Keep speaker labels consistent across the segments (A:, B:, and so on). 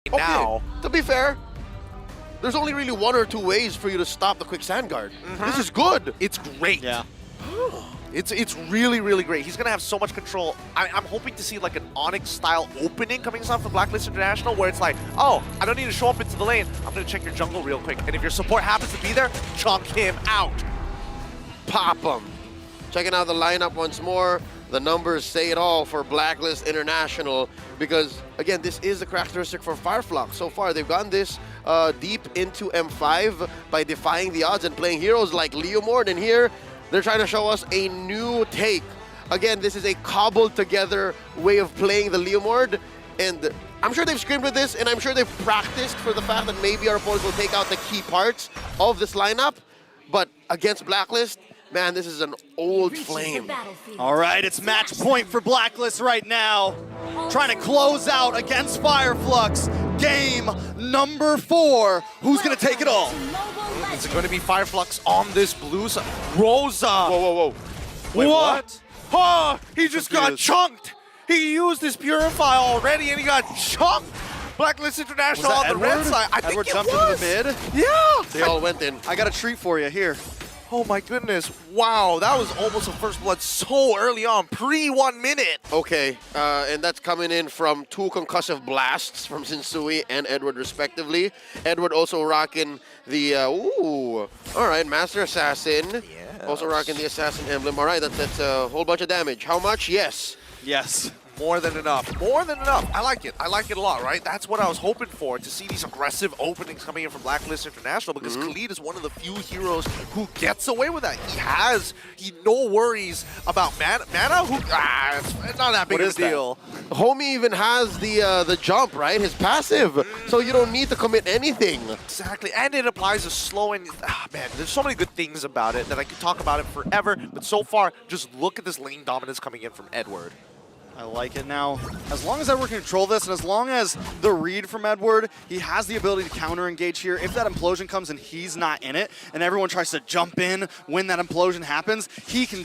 A: now.
B: To be fair, there's only really one or two ways for you to stop the quicksand guard. This is good.
A: It's great.
C: Yeah.
A: It's really, really great. He's going to have so much control. I'm hoping to see like an Onyx-style opening coming out from Blacklist International where it's like, oh, I don't need to show up into the lane. I'm going to check your jungle real quick. And if your support happens to be there, chunk him out.
B: Pop him. Checking out the lineup once more. The numbers say it all for Blacklist International because, again, this is the characteristic for Fireflux. So far, they've gotten this deep into M5 by defying the odds and playing heroes like Leomord. And here, they're trying to show us a new take. Again, this is a cobbled together way of playing the Leomord. And I'm sure they've screamed with this, and I'm sure they've practiced for the fact that maybe our opponents will take out the key parts of this lineup. But against Blacklist, man, this is an old flame.
C: All right, it's match point for Blacklist right now. Trying to close out against Fireflux. Game number 4. Who's going to take it all?
A: Is it going to be Fireflux on this blue side? Rosa!
B: Whoa.
A: Wait, what? Oh, he just got chunked! He used his Purify already and he got chunked! Blacklist International on the red side. I
C: Edward
A: think
C: jumped
A: it was.
C: into the mid?
A: Yeah!
B: They all went in.
C: I got a treat for you here.
A: Oh my goodness. Wow, that was almost a first blood so early on, pre-1 minute.
B: Okay, and that's coming in from 2 concussive blasts from Shinsui and Edward respectively. Edward also rocking the, all right, Master Assassin.
A: Yes.
B: Also rocking the Assassin emblem. All right, that's a whole bunch of damage. How much? Yes.
C: Yes.
A: More than enough. More than enough. I like it. I like it a lot, right? That's what I was hoping for, to see these aggressive openings coming in from Blacklist International, because Khalid is one of the few heroes who gets away with that. He no worries about mana. It's not that big of a deal.
B: Homie even has the jump, right? His passive. So you don't need to commit anything.
A: Exactly. And it applies a slow and, man, there's so many good things about it that I could talk about it forever. But so far, just look at this lane dominance coming in from Edward.
C: I like it now. As long as Edward can control this, and as long as the read from Edward, he has the ability to counter-engage here. If that implosion comes and he's not in it, and everyone tries to jump in when that implosion happens, he can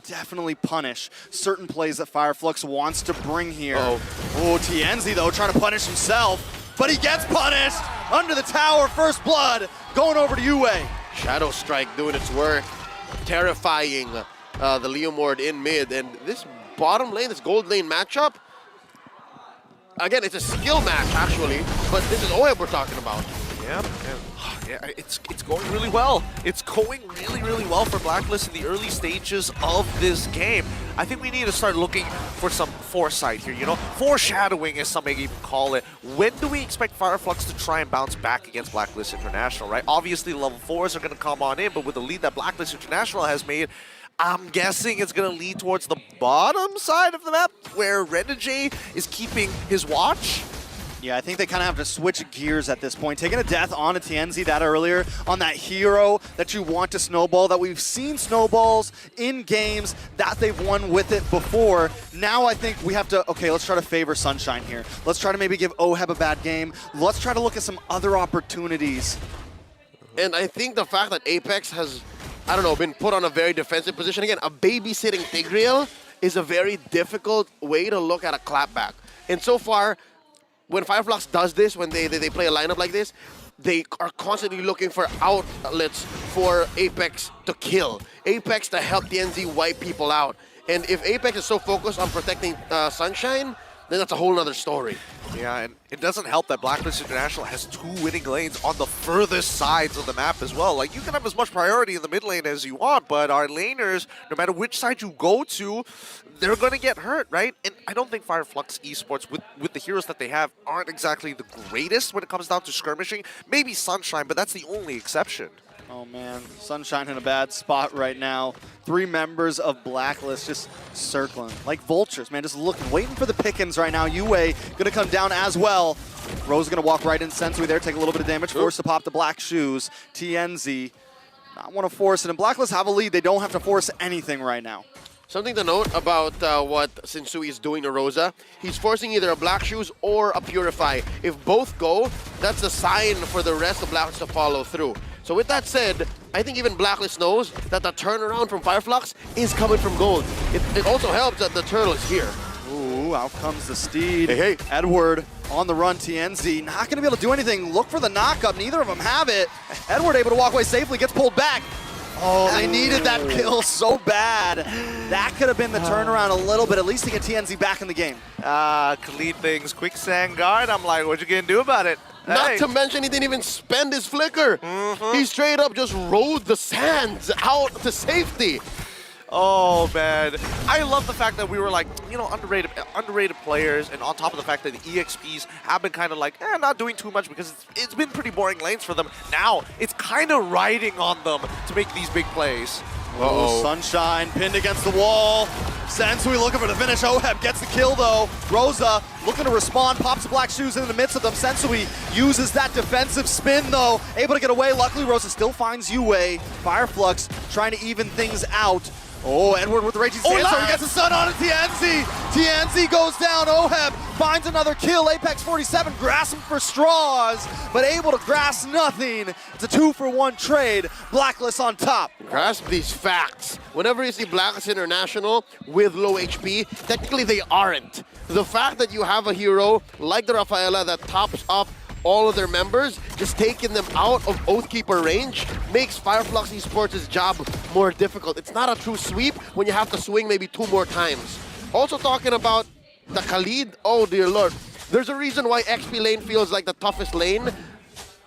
C: definitely punish certain plays that Fireflux wants to bring here. Oh, Tienzi, though, trying to punish himself, but he gets punished! Under the tower, first blood, going over to Yue.
B: Shadow Strike doing its work, terrifying the Leomord in mid, and this bottom lane, this gold lane matchup, again, it's a skill match actually, but this is OEB we're talking about.
A: Yeah, it's going really well. It's going really, really well for Blacklist in the early stages of this game. I think we need to start looking for some foresight here, you know? Foreshadowing, as some may even call it. When do we expect Fireflux to try and bounce back against Blacklist International, right? Obviously, level 4s are going to come on in, but with the lead that Blacklist International has made, I'm guessing it's going to lead towards the bottom side of the map, where Renegade is keeping his watch.
C: Yeah, I think they kind of have to switch gears at this point. Taking a death on a Tienzi that earlier, on that hero that you want to snowball, that we've seen snowballs in games that they've won with it before. Now I think we have to, okay, let's try to favor Sunshine here. Let's try to maybe give OHEB a bad game. Let's try to look at some other opportunities.
B: And I think the fact that Apex has, I don't know, been put on a very defensive position. Again, a babysitting Tigreal is a very difficult way to look at a clapback. And so far, when Fireflux does this, when they play a lineup like this, they are constantly looking for outlets for Apex to kill. Apex to help DNZ wipe people out. And if Apex is so focused on protecting Sunshine, then that's a whole other story.
A: Yeah, and it doesn't help that Blacklist International has 2 winning lanes on the furthest sides of the map as well. Like, you can have as much priority in the mid lane as you want, but our laners, no matter which side you go to, they're going to get hurt, right? And I don't think Fireflux esports, with the heroes that they have, aren't exactly the greatest when it comes down to skirmishing. Maybe Sunshine, but that's the only exception.
C: Oh man, Sunshine in a bad spot right now. 3 members of Blacklist just circling like vultures, man, just looking, waiting for the pickings right now. Yue gonna come down as well. Rose gonna walk right in Sensui there, take a little bit of damage, forced to pop the black shoes. TNZ not want to force it, and Blacklist have a lead. They don't have to force anything right now.
B: Something to note about what Shinsui is doing to Rosa, he's forcing either a Black Shoes or a Purify. If both go, that's a sign for the rest of Blacklist to follow through. So with that said, I think even Blacklist knows that the turnaround from Fireflux is coming from gold. It also helps that the turtle is here.
C: Ooh. Ooh, out comes the Steed.
B: Hey, hey.
C: Edward on the run, TNZ. Not going to be able to do anything. Look for the knock-up. Neither of them have it. Edward able to walk away safely, gets pulled back. Oh, they needed that kill so bad. That could have been the turnaround a little bit, at least to get TNZ back in the game.
A: Khalid things, quicksand guard. I'm like, what you gonna do about it?
B: Not
A: Hey.
B: to mention he didn't even spend his flicker. He straight up just rode the sands out to safety.
A: Oh man, I love the fact that we were like, you know, underrated players, and on top of the fact that the EXPs have been kind of like, not doing too much because it's been pretty boring lanes for them. Now it's kind of riding on them to make these big plays.
C: Oh, Sunshine pinned against the wall. Sensui looking for the finish. Oheb gets the kill though. Rosa looking to respond, pops the black shoes in the midst of them. Sensui uses that defensive spin though, able to get away. Luckily Rosa still finds Yue. Fireflux trying to even things out. Oh, Edward with the raging sandstorm, he gets the sun on it, TNZ! TNZ goes down, Oheb finds another kill, Apex 47 grasping for straws, but able to grasp nothing. It's a 2-for-1 trade, Blacklist on top.
B: Grasp these facts. Whenever you see Blacklist International with low HP, technically they aren't. The fact that you have a hero like the Rafaela that tops up all of their members, just taking them out of Oathkeeper range makes Fireflux Esports' job more difficult. It's not a true sweep when you have to swing maybe 2 more times. Also talking about the Khalid, oh dear lord. There's a reason why XP lane feels like the toughest lane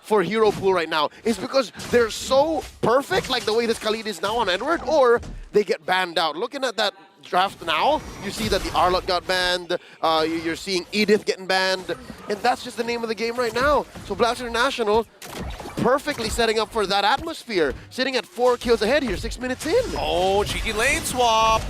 B: for hero pool right now. It's because they're so perfect, like the way this Khalid is now on Edward, or they get banned out. Looking at that draft now, you see that the Arlott got banned, you're seeing Edith getting banned, and that's just the name of the game right now. So Blacklist International perfectly setting up for that atmosphere, sitting at 4 kills ahead here, 6 minutes in.
A: Oh, cheeky lane swap.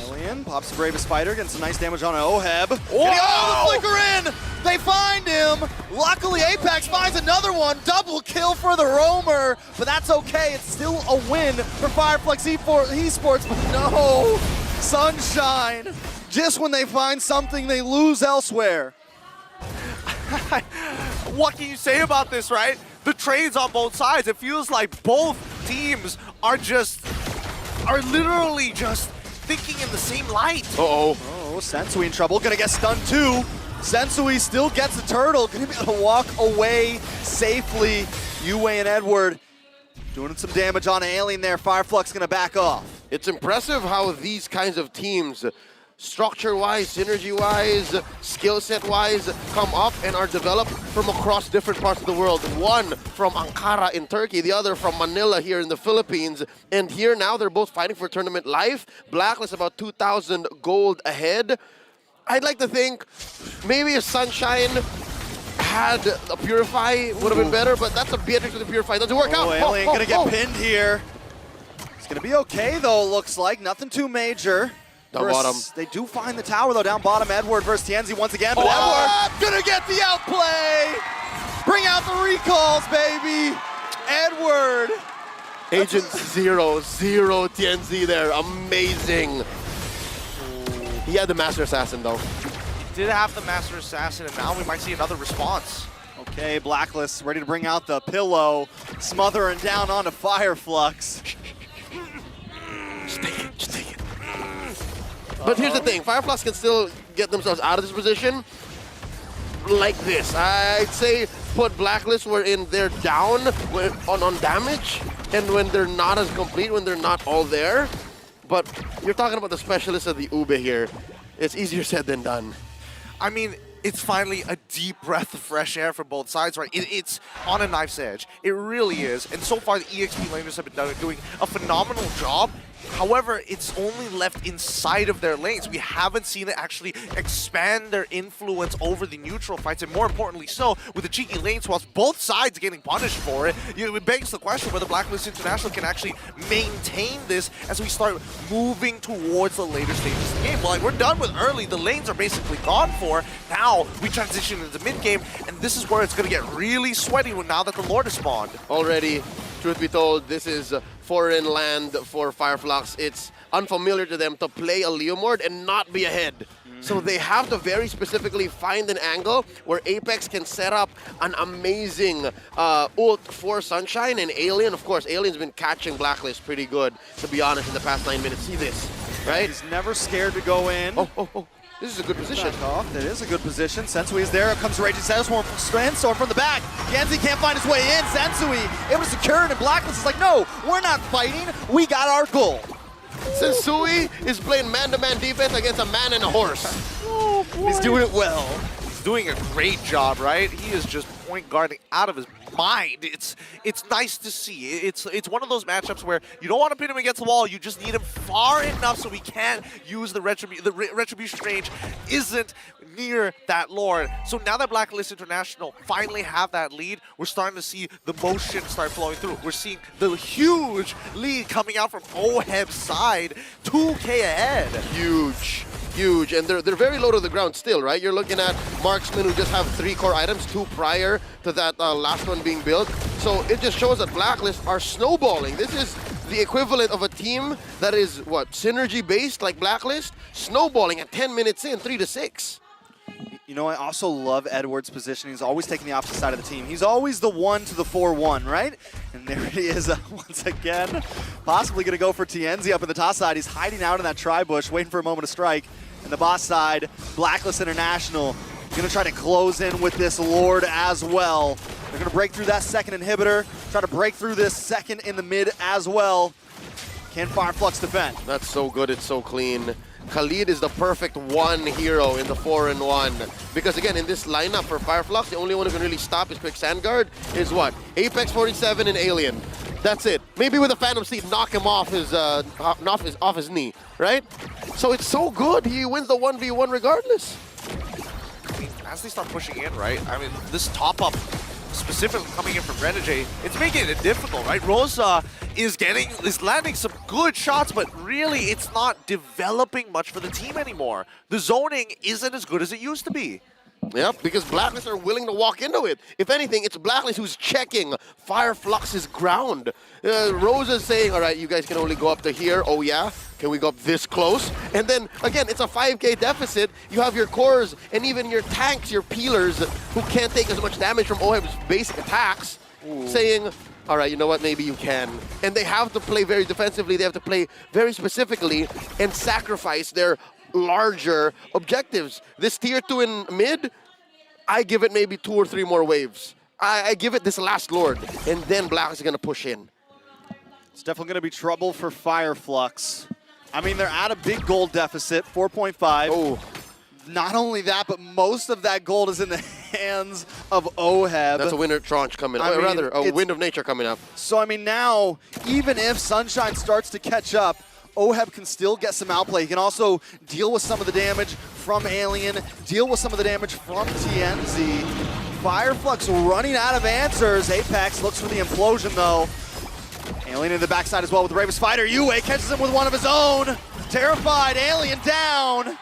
C: Alien pops the Bravest Spider, getting some nice damage on Oheb.
A: Whoa!
C: The flicker in! They find him! Luckily Apex finds another one, double kill for the Roamer, but that's okay, it's still a win for Fireflux Esports, but no! Sunshine! Just when they find something, they lose elsewhere.
A: What can you say about this, right? The trades on both sides, it feels like both teams are literally just thinking in the same light.
B: Uh-oh.
C: Oh, Sensui in trouble, gonna get stunned too. Sensui still gets the turtle, gonna be able to walk away safely. Yue and Edward doing some damage on Alien there. Fireflux gonna back off.
B: It's impressive how these kinds of teams, structure-wise, synergy-wise, skill set-wise, come up and are developed from across different parts of the world. One from Ankara in Turkey, the other from Manila here in the Philippines. And here now they're both fighting for tournament life. Blacklist about 2,000 gold ahead. I'd like to think maybe if Sunshine had a Purify would have been better, but that's a Beatrix with a Purify. Doesn't work out.
C: Alien gonna get pinned here. It's gonna be okay though, looks like. Nothing too major.
B: Down bottom.
C: They do find the tower though, down bottom. Edward versus TNZ once again, but Edward gonna get the outplay! Bring out the recalls, baby! Edward!
B: Agent 0, TNZ there, amazing. He had the Master Assassin though.
A: Did have the Master Assassin, and now we might see another response.
C: Okay, Blacklist ready to bring out the pillow, smothering down onto Fireflux.
B: Just take it. But here's the thing, Fireflux can still get themselves out of this position like this. I'd say put Blacklist where they're down on damage, and when they're not as complete, when they're not all there. But you're talking about the specialists of the Ube here. It's easier said than done.
A: I mean, it's finally a deep breath of fresh air for both sides, right? It's on a knife's edge. It really is. And so far, the EXP laners have been doing a phenomenal job. However, it's only left inside of their lanes. We haven't seen it actually expand their influence over the neutral fights, and more importantly so, with the cheeky lane swaps, both sides getting punished for it. It begs the question whether Blacklist International can actually maintain this as we start moving towards the later stages of the game. Well, like, we're done with early. The lanes are basically gone for. Now, we transition into mid-game, and this is where it's going to get really sweaty now that the Lord has spawned.
B: Already, truth be told, this is foreign land for Fireflux. It's unfamiliar to them to play a Leomord and not be ahead. So they have to very specifically find an angle where Apex can set up an amazing ult for Sunshine and Alien. Of course, Alien's been catching Blacklist pretty good, to be honest, in the past 9 minutes. See this, right?
C: He's never scared to go in.
B: Oh. This is a good position.
C: Back off. That is a good position. Sensui is there. Up comes Raging Sandstorm from the back. Tienzi can't find his way in. Sensui able to secure it, and Blacklist is like, no, we're not fighting. We got our goal.
B: Sensui is playing man-to-man defense against a man and a horse.
C: Oh, boy. He's doing it well.
A: He's doing a great job, right? He is just point guarding out of his mind. It's nice to see. It's one of those matchups where you don't want to pin him against the wall. You just need him far enough so he can't use the retribution range isn't near that Lord. So now that Blacklist International finally have that lead, we're starting to see the motion start flowing through. We're seeing the huge lead coming out from OHEB's side, 2K ahead. Huge, and they're very low to the ground still, right? You're looking at marksmen who just have 3 core items, 2 prior to that last one being built. So it just shows that Blacklist are snowballing. This is the equivalent of a team that is, what, synergy-based like Blacklist? Snowballing at 10 minutes in, 3-6.
C: You know, I also love Edward's position. He's always taking the opposite side of the team. He's always the 1 to the 4-1, right? And there he is once again, possibly going to go for Tienzi up in the top side. He's hiding out in that tri-bush, waiting for a moment to strike. And the boss side, Blacklist International, going to try to close in with this Lord as well. They're going to break through that second inhibitor, try to break through this second in the mid as well. Can Fireflux defend? That's
B: so good, it's so clean. Khalid is the perfect one hero in the 4-in-1. Because again, in this lineup for Fireflux, the only one who can really stop his quick Sandguard is what? Apex 47 and Alien. That's it. Maybe with a Phantom Seed, knock him off his knee, right? So it's so good. He wins the 1v1 regardless.
A: I mean, as they start pushing in, right? I mean, this top-up specifically coming in from Renegade, it's making it difficult, right? Rosa is landing some good shots, but really it's not developing much for the team anymore. The zoning isn't as good as it used to be.
B: Yep, because Blacklist are willing to walk into it. If anything, it's Blacklist who's checking Fireflux's ground. Rosa's saying, all right, you guys can only go up to here. Oh yeah? Can we go up this close? And then, again, it's a 5K deficit. You have your cores and even your tanks, your peelers, who can't take as much damage from OHEB's basic attacks, saying, all right, you know what, maybe you can. And they have to play very defensively. They have to play very specifically and sacrifice their larger objectives. This tier 2 in mid, I give it maybe 2 or 3 more waves. I give it this last Lord, and then Black is going to push in.
C: It's definitely going to be trouble for Fireflux. I mean, they're at a big gold deficit, 4.5.
B: Oh.
C: Not only that, but most of that gold is in the hands of OHEB.
B: That's a winter tranche coming up. Rather, a wind of nature coming up.
C: So, I mean, now, even if Sunshine starts to catch up, OHEB can still get some outplay. He can also deal with some of the damage from Alien, deal with some of the damage from TNZ. Fireflux running out of answers. Apex looks for the implosion, though. Alien in the backside as well with the Bravest Fighter. Yue catches him with one of his own. Terrified, Alien down.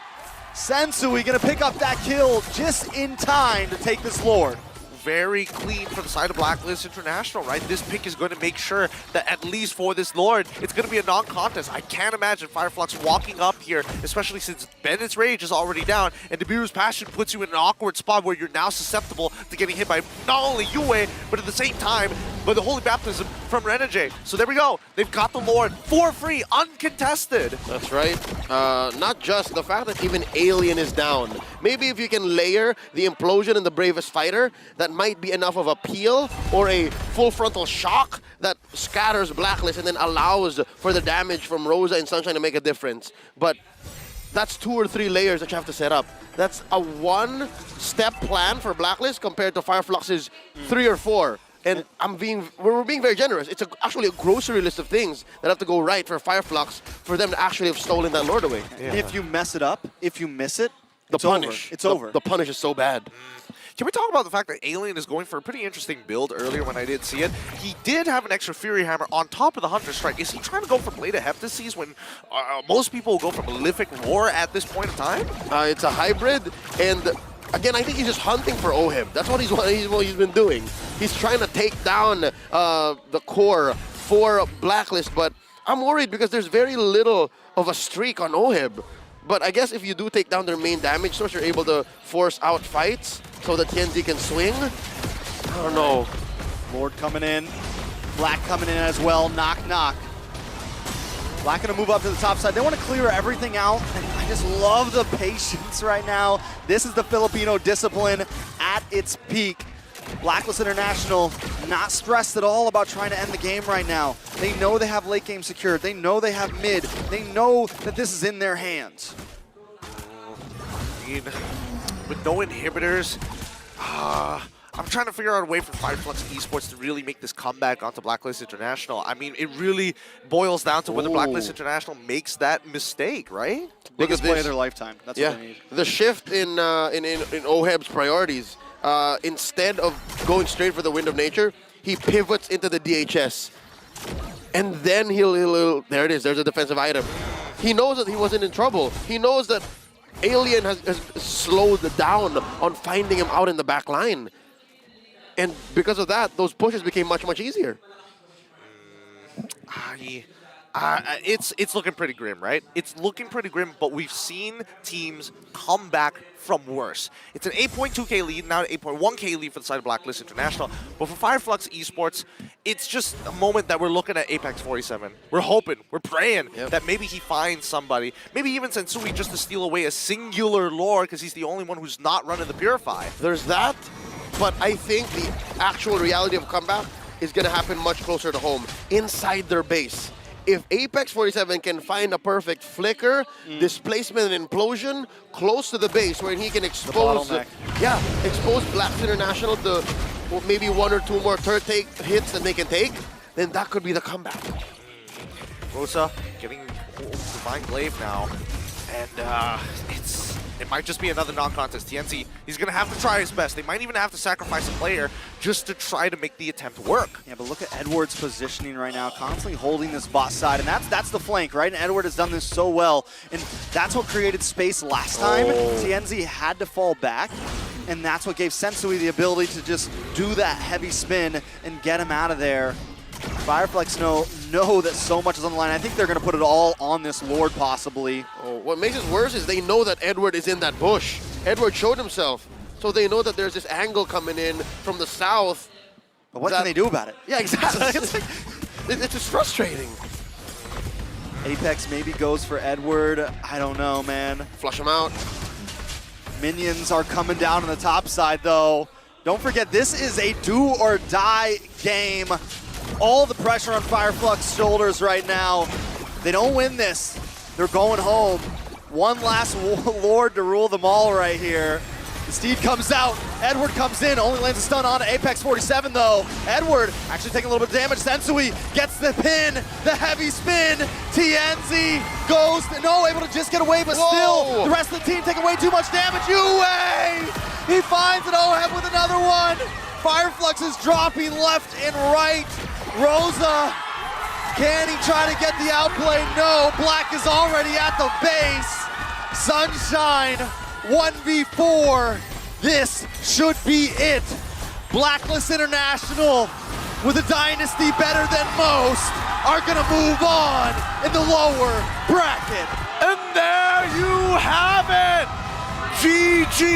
C: Sensui gonna pick up that kill just in time to take this Lord.
A: Very clean from the side of Blacklist International, right? This pick is going to make sure that at least for this Lord, it's going to be a non-contest. I can't imagine Fireflux walking up here, especially since Bennett's Rage is already down, and Nibiru's Passion puts you in an awkward spot where you're now susceptible to getting hit by not only Yue, but at the same time, by the Holy Baptism from Renegade. So there we go. They've got the Lord for free, uncontested.
B: That's right. Not just the fact that even Alien is down. Maybe if you can layer the Implosion and the Bravest Fighter, that might be enough of a peel or a full frontal shock that scatters Blacklist and then allows for the damage from Rosa and Sunshine to make a difference. But that's 2 or 3 layers that you have to set up. That's a 1-step plan for Blacklist compared to Fireflux's 3 or 4. And we're being very generous. It's actually a grocery list of things that have to go right for Fireflux for them to actually have stolen that Lord away.
C: Yeah. If you mess it up, if you miss it,
B: the punish.
C: It's over.
B: The punish is so bad.
A: Can we talk about the fact that Alien is going for a pretty interesting build earlier when I did see it? He did have an extra Fury Hammer on top of the Hunter Strike. Is he trying to go for Blade of Heptases when most people will go for Malefic Roar at this point in time?
B: It's a hybrid, and again, I think he's just hunting for OHEB. That's what he's been doing. He's trying to take down the core for Blacklist, but I'm worried because there's very little of a streak on OHEB. But I guess if you do take down their main damage source, you're able to force out fights so that TNZ can swing. I don't know.
C: Lord coming in. Black coming in as well. Knock, knock. Black gonna move up to the top side. They want to clear everything out, and I just love the patience right now. This is the Filipino discipline at its peak. Blacklist International not stressed at all about trying to end the game right now. They know they have late game secured. They know they have mid. They know that this is in their hands.
A: I mean, with no inhibitors, I'm trying to figure out a way for Fireflux Esports to really make this comeback onto Blacklist International. I mean, it really boils down to whether Blacklist International makes that mistake, right?
C: Biggest play of their lifetime. That's what they need.
B: The shift in Oheb's priorities, instead of going straight for the Wind of Nature, he pivots into the DHS. And then he'll there it is, there's a defensive item. He knows that he wasn't in trouble. He knows that Alien has slowed down on finding him out in the back line. And because of that, those pushes became much, much easier.
A: It's looking pretty grim, right? It's looking pretty grim, but we've seen teams come back from worse. It's an 8.2K lead, now an 8.1K lead for the side of Blacklist International. But for Fireflux Esports, it's just a moment that we're looking at Apex 47. We're hoping, we're praying that maybe he finds somebody, maybe even Sensui, just to steal away a singular lore, because he's the only one who's not running the Purify.
B: There's that, but I think the actual reality of comeback is going to happen much closer to home, inside their base. If Apex 47 can find a perfect flicker, displacement and implosion close to the base where he can expose expose Blacklist International to maybe one or two more turret hits that they can take, then that could be the comeback.
A: Rosa getting Divine Glaive now, and it might just be another non-contest. TNC, he's going to have to try his best. They might even have to sacrifice a player just to try to make the attempt work.
C: Yeah, but look at Edward's positioning right now, constantly holding this bot side, and that's the flank, right? And Edward has done this so well, and that's what created space last time. TNZ had to fall back, and that's what gave Sensui the ability to just do that heavy spin and get him out of there. Fireflux know that so much is on the line. I think they're going to put it all on this Lord, possibly.
B: What makes it worse is they know that Edward is in that bush. Edward showed himself, so they know that there's this angle coming in from the south.
C: But what can they do about it?
B: Yeah, exactly. It's just frustrating.
C: Apex maybe goes for Edward. I don't know, man.
B: Flush him out.
C: Minions are coming down on the top side, though. Don't forget, this is a do-or-die game. All the pressure on Fireflux shoulders right now. They don't win this, they're going home. One last Lord to rule them all right here. The Steed comes out, Edward comes in, only lands a stun on Apex 47 though. Edward actually taking a little bit of damage. Sensui gets the pin, the heavy spin. TNZ goes, able to just get away, but still, the rest of the team taking way too much damage. UA! He finds an Oheb with another one. Fireflux is dropping left and right. Rosa, can he try to get the outplay? No, Black is already at the base. Sunshine, 1v4. This should be it. Blacklist International, with a dynasty better than most, are gonna move on in the lower bracket.
A: And there you have it! GG!